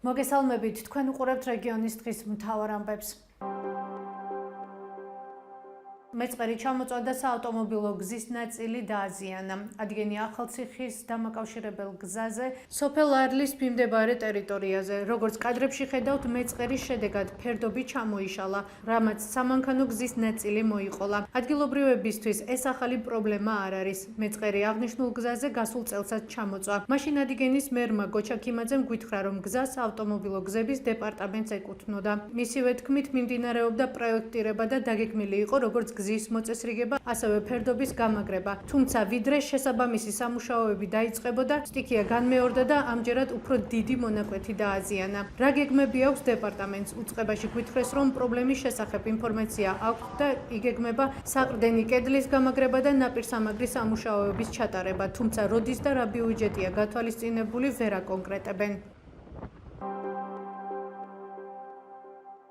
მოგესალმებით, თქვენ უყურებთ რეგიონის დღის მთავარ ამბებს. მეწყერი ჩამოწვა საავტომობილო გზის ნაწილი დააზიანა. ადგენი ახალციხის დამაკავშირებელ გზაზე, სოფელ არლის მიმდებარე ტერიტორიაზე. როგორც კადრებში ხედავთ, მეწყერის შედეგად ფერდობი ჩამოიშალა, რამაც სამანქანო გზის ნაწილი მოიყოლა. ადგილობრივებისთვის ეს ახალი პრობლემა არ არის. მეწყერი აღნიშნულ გზაზე გასულ წელსაც ჩამოწვა. მაშინ ადგენის მერმა გოჩა ქიმაძემ გვითხრა, რომ გზა საავტომობილო გზების დეპარტამენტს ეკუთვნოდა. მისივე თქმით, მიმდინარეობდა პროექტირება და დაგეგმილი იყო როგორც გზის მოწესრიგება, ასევე ფერდობის გამაგრება. თუმცა ვიდრე შესაბამისი სამუშაოები დაიწყებოდა, სტიქია განმეორდა და ამჯერად უფრო დიდი მონაკვეთი დააზიანა. რა გეგმები აქვს დეპარტამენტს? უწყებაში გვითხრეს, რომ პრობლემის შესახებ ინფორმაცია აქვს და იგეგმება საყრდენი კედლის გამაგრება და ნაპირსამაგრის სამუშაოების ჩატარება. თუმცა როდის და რა ბიუჯეტია გათვალისწინებული, ვერ აკონკრეტებენ.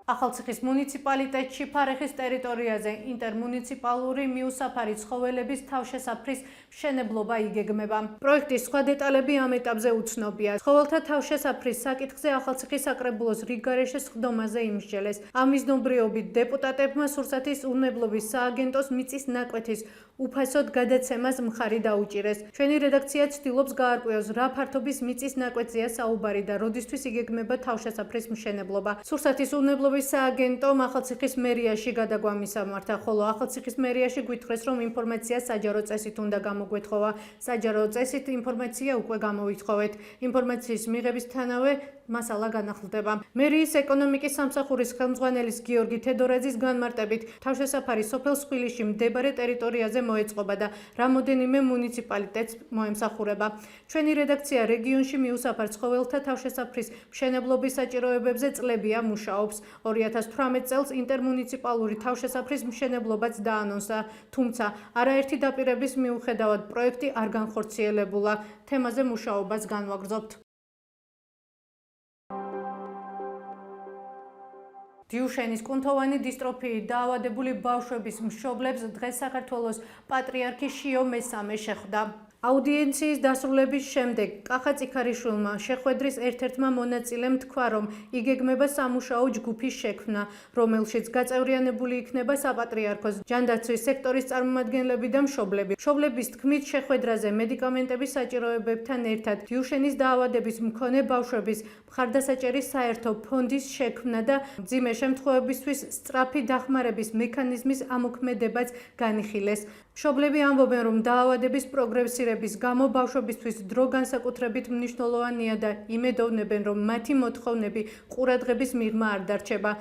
ახალციხის მუნიციპალიტეტში ფარეხის ტერიტორიაზე ინტერმუნიციპალური მიუსაფარი ცხოველების თავშესაფრის მშენებლობა იგეგმება. პროექტის სხვა დეტალები ამ ეტაპზე უცნობია. ცხოველთა თავშესაფრის საკითხზე ახალციხის საკრებულოს რიგგარეშე სხდომაზე იმსჯელეს. ამ მიზნობრიობით დეპუტატებმა სურსათის უნებლობის სააგენტოს მიწის ნაკვეთის უფასოდ გადაცემას მხარი დაუჭირეს. ჩვენი რედაქცია ცდილობს გაარკვიოს, რა ფართობის მიწის ნაკვეთზეა საუბარი და როდისთვის იგეგმება თავშესაფრის მშენებლობა. სურსათის უნებლობის სააგენტომ ახალციხის მერიაში გადაგვამისამართა, ხოლო ახალციხის მერიაში გვითხრეს, რომ ინფორმაცია საჯარო წესით უნდა გამოგვეთხოვა. საჯარო წესით ინფორმაცია უკვე გამოვითხოვეთ. ინფორმაციის მიღებისთანავე მასალა განახლდება. მერიის ეკონომიკის სამსახურის ხელმძღვანელის გიორგი თედორაძის განმარტებით, თავშესაფარი სოფელ სხვილიში მდებარე ტერიტორიაზე მოეწყობა და რამოდენიმე მუნიციპალიტეტს მოემსახურება. ჩვენი რედაქცია რეგიონში მიუსაფარ ცხოველთა თავშესაფრის მშენებლობის საჭიროებებზე წლებია მუშაობს. 2018 წელს ინტერმუნიციპალური თავშესაფრის მშენებლობაც დაანონსა, თუმცა არაერთი დაპირების მიუხედავად პროექტი არ განხორციელებულა. თემაზე მუშაობას განვაგრძობთ. დიუშენის კუნთოვანი დისტროფიით დაავადებული ბავშვების მშობლებს დღეს საქართველოს პატრიარქი შიო მესამე შეხვდა. აუდიენციის დასრულების შემდეგ კახა წიქარიშვილმა შეხვედრის ერთ-ერთმა მონაწილემ თქვა, რომ იგეგმება სამუშაო ჯგუფის შექმნა, რომელშიც გაწევრიანებული იქნება საპატრიარქოს ჯანდაცვის სექტორის წარმომადგენლები და მშობლები. მშობლების თქმით, შეხვედრაზე მედიკამენტების საჭიროებებთან ერთად დიუშენის დაავადების მქონე ბავშვების მხარდასაჭერი საერთო ფონდის შექმნა და მძიმე შემთხვევებისთვის სწრაფი დახმარების მექანიზმის ამოქმედებაც განიხილეს. მშობლები ამბობენ, რომ დაავადების პროგრესირების გამო ბავშვებისთვის დრო განსაკუთრებით მნიშვნელოვანია და იმედოვნებენ, რომ მათი მოთხოვნები ყურადღების მიღმა არ დარჩება.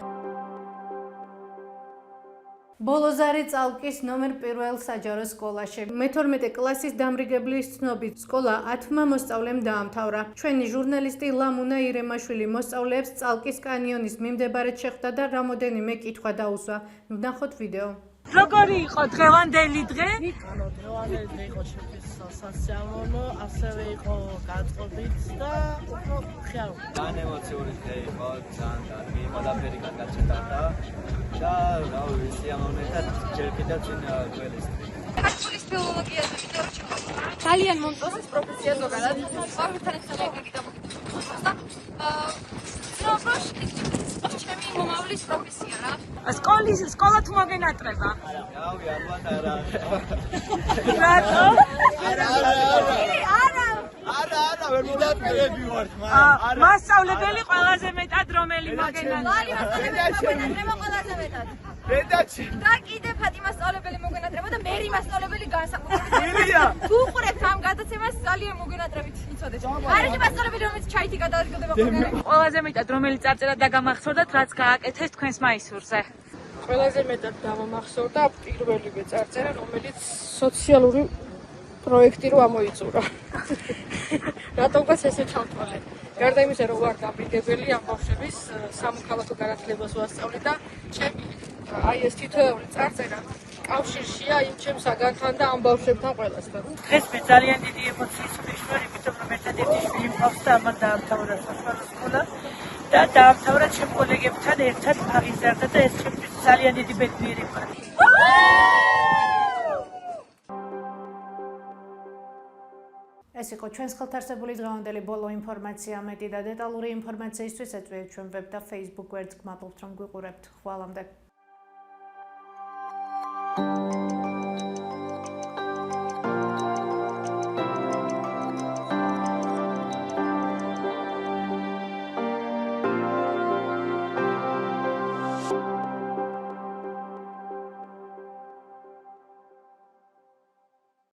ბოლოზარი წალკის ნომერ 1 საჯარო სკოლაში. მე-12 კლასის დამრიგებლის ცნობით სკოლა 10 მოსწავლემ დაამთავრა. ჩვენი ჟურნალისტი ლამუნა ირემაშვილი მოსწავლეებს წალკის კანიონის მიმდებარედ შეხვდა და რამოდენიმე კითხვა დაუსვა. ვნახოთ ვიდეო. როგორი იყო დღევანდელი დღე? დღევანდელი დღე იყო სასიამოვნო, ასევე იყო გაწყობით და ხიარო. ძალიან ემოციური დღე იყო, ძალიან კარგი, ყველაფერი გადაჭირდა და რავი, სიამოვნეთა ჯერ კიდევ წინ გველესწრე. ქართულის ფილოლოგიაზე ვიდეო ჩავწერე. ძალიან მომწონს ეს პროფესია ზოგადად. ბავშვებთან ერთად ეგრე მოგიწევს და ჩემი მომავლის პროფესია რა. სკოლა თუ მოგენატრება? რავი, ალბათ არა. რატო? არა, ვერ მოდაპირები ვართ, მაგრამ მასწავლებელი ყველაზე მეტად რომელი მოგენატრება? ბედაჩი. და კიდე ფატი მასწავლებელი მოგენატრება და მერი მასწავლებელი განსაკუთრებით. ილია. თუ უყურებთ ამ გადაცემას, ძალიან მოგენატრებით იცოდეთ. არიში მასწავლებელი რომელიც ჩაითი გადაადგილდება ყველგან. ყველაზე მეტად რომელი წარწერა დაგამახსოვრდათ, რაც გააკეთეს თქვენს მაისურზე? ყველაზე მეტად დამამახსოვრდა პირველივე წარწერა, რომელიც სოციალური პროექტი რო ამოიწურა. რატომღაც ესე ჩავთვალე. გარდა იმისა, რომ ვარ დამრიგებელი ამ ბავშვების სამოქალაქო განათლებას ვასწავლი და ჩემი აი ეს თითოეული წარწერა კავშირშია იმ ჩემ საგანთან და ამ ბავშვებთან ყველასთან. დღეს მე ძალიან დიდი ემოციის ვიშვრები მივხვდით რომ ერთადერთი შვილი მყავს და ამან დაამთავრა საშუალო სკოლა და დაამთავრა ჩემ კოლეგებთან ერთად აღიზარდა და ეს ჩემთვის ძალიან დიდი ბედნიერება. ეს იყო ჩვენს ხელთარსებული დღევანდელი ბოლო ინფორმაცია. მეტი და დეტალური ინფორმაციისთვის ეწვიეთ ჩვენ ვებ და Facebook გვერდს. გმადლობთ რომ გვიყურებთ. ხვალამდე.